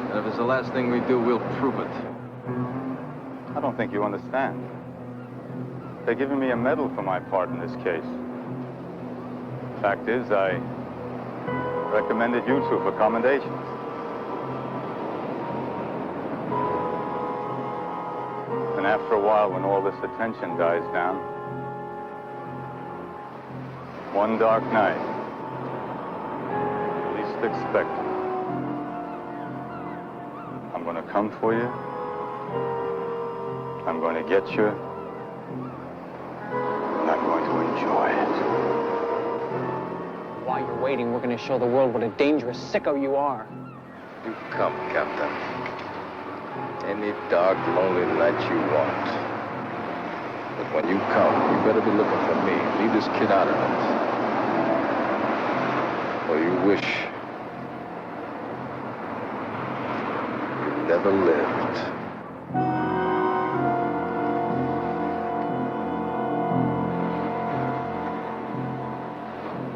And if it's the last thing we do, we'll prove it.
I don't think you understand. They're giving me a medal for my part in this case. Fact is, I recommended you two for commendation. And after a while, when all this attention dies down, one dark night, least expected, I'm going to come for you. I'm going to get you. And I'm going to enjoy it.
While you're waiting, we're going to show the world what a dangerous sicko you are.
You come, Captain. Any dark, lonely night you want. But when you come, you better be looking for me. Leave this kid out of it. Or you wish you never lived.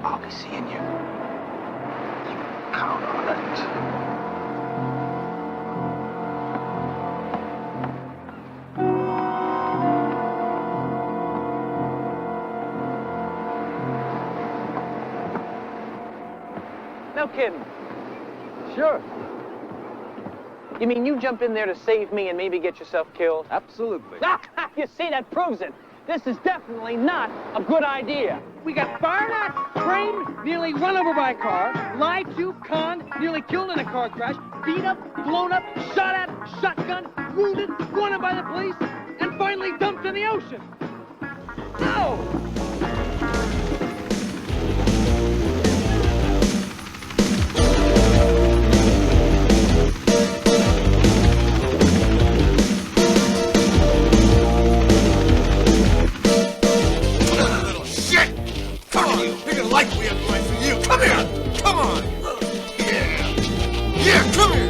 I'll be seeing you. You can count on it.
No kidding. Sure. You mean you jump in there to save me and maybe get yourself killed?
Absolutely.
You see, that proves it. This is definitely not a good idea.
We got fired at, framed, nearly run over by a car, lied to, conned, nearly killed in a car crash, beat up, blown up, shot at, shotgun, wounded, wanted by the police, and finally dumped in the ocean. No!
Like we have life for you. Come here. Come on. Yeah. Yeah, come here.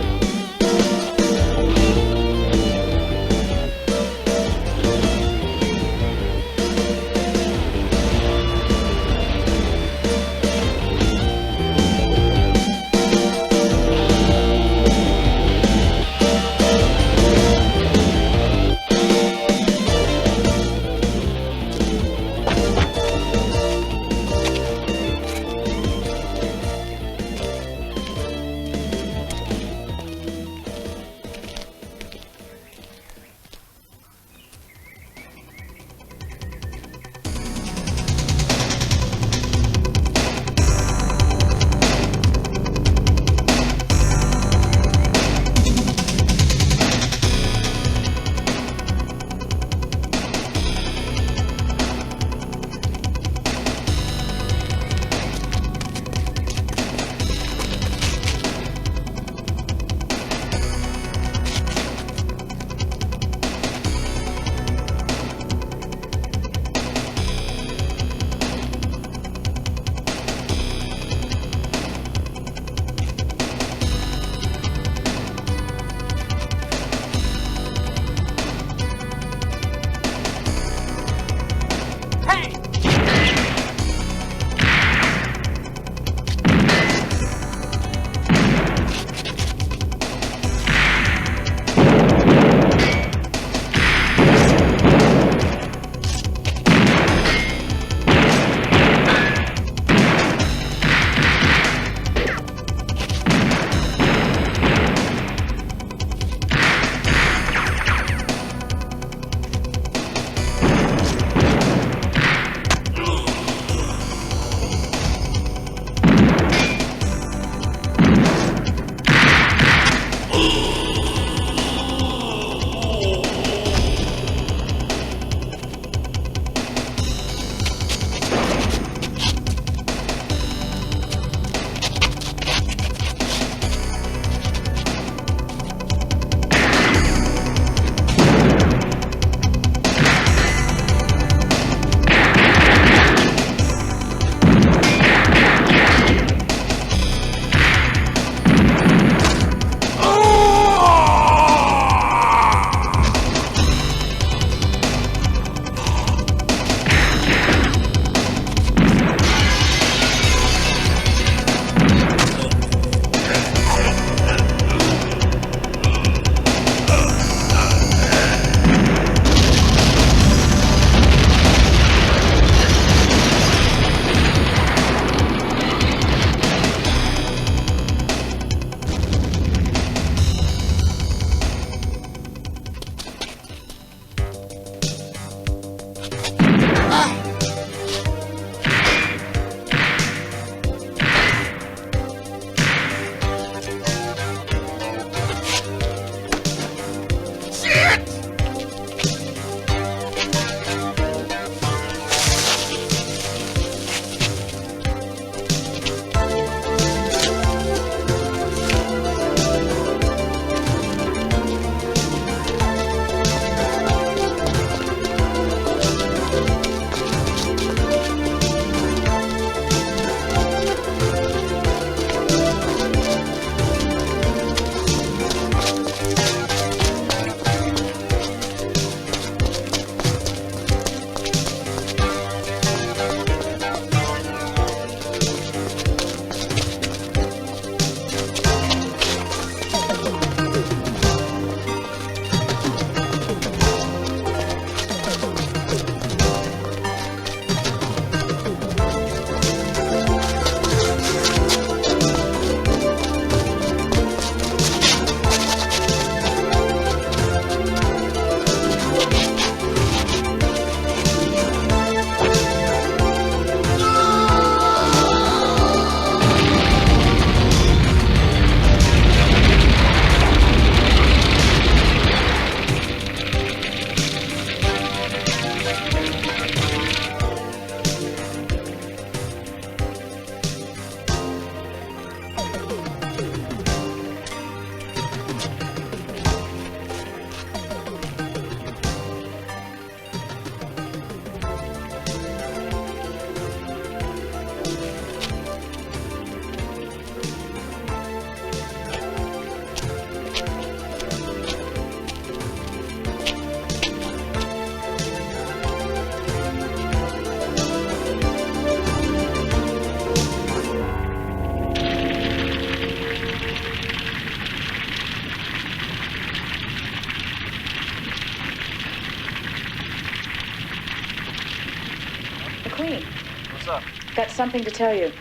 got something to tell you.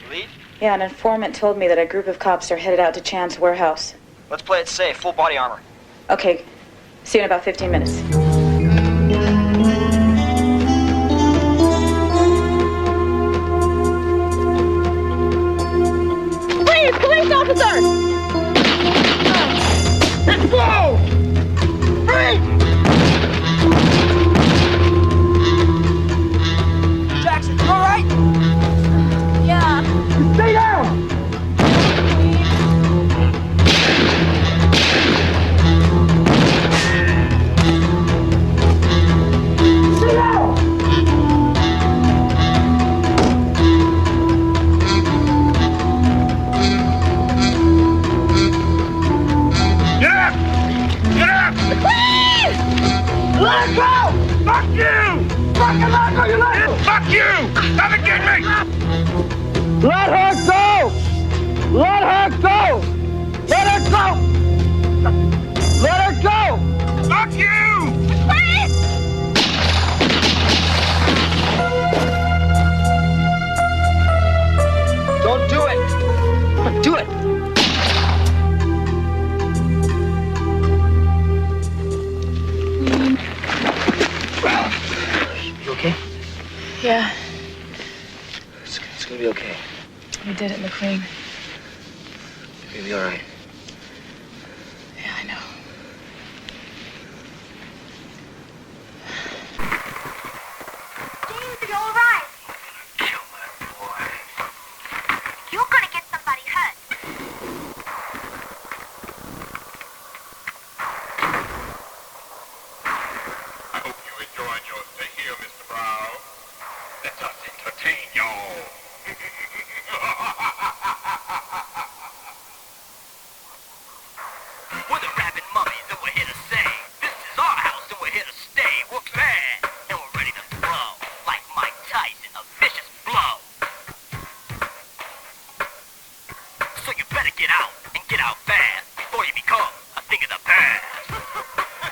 Lead?
Yeah, an informant told me that a group of cops are headed out to Chan's warehouse.
Let's play it safe. Full body armor.
Okay, see you in about 15 minutes.
Please, police officer!
Let's go! Freeze!
Jackson, you all right?
Yeah.
Stay down! Stay down! Get up! Get up!
Please!
Let go! Fuck you! Fucking let go, you let go! Fuck you! Come and get me! Let her go! Let her go! Let her go! Let her go! Fuck you!
Please!
Don't do it! Do it! You okay?
Yeah,
It's gonna be okay.
we did it, McQueen.
You'll be all right.
Yeah, I know.
James, are you all right?
Kill that boy.
You're gonna get somebody hurt.
I hope you're enjoying your stay here, Mr. Brown. Let us entertain y'all.
We're the rabid mummies and we're here to say, this is our house and we're here to stay. We're bad and we're ready to throw, like Mike Tyson, a vicious blow. So you better get out and get out fast before you become a thing of the past.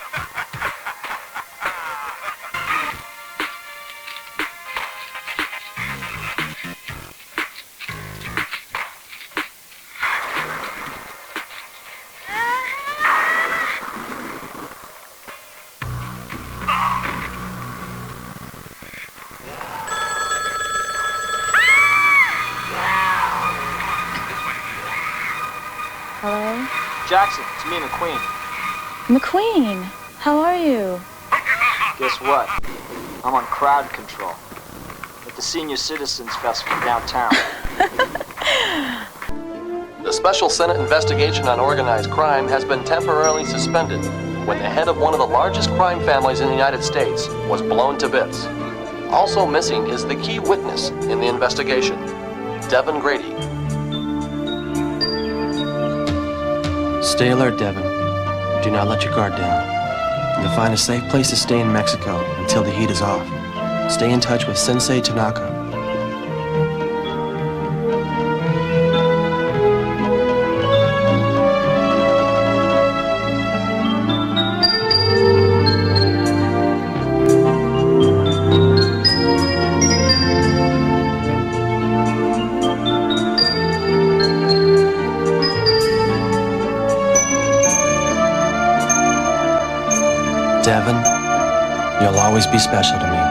Hello?
Jackson, it's me, McQueen.
McQueen, how are you?
Guess what? I'm on crowd control at the Senior Citizens Festival downtown.
The Special Senate investigation on organized crime has been temporarily suspended when the head of one of the largest crime families in the United States was blown to bits. Also missing is the key witness in the investigation, Devin Grady.
Stay alert, Devin. Do not let your guard down. You'll find a safe place to stay in Mexico until the heat is off. Stay in touch with Sensei Tanaka. Devin, you'll always be special to me.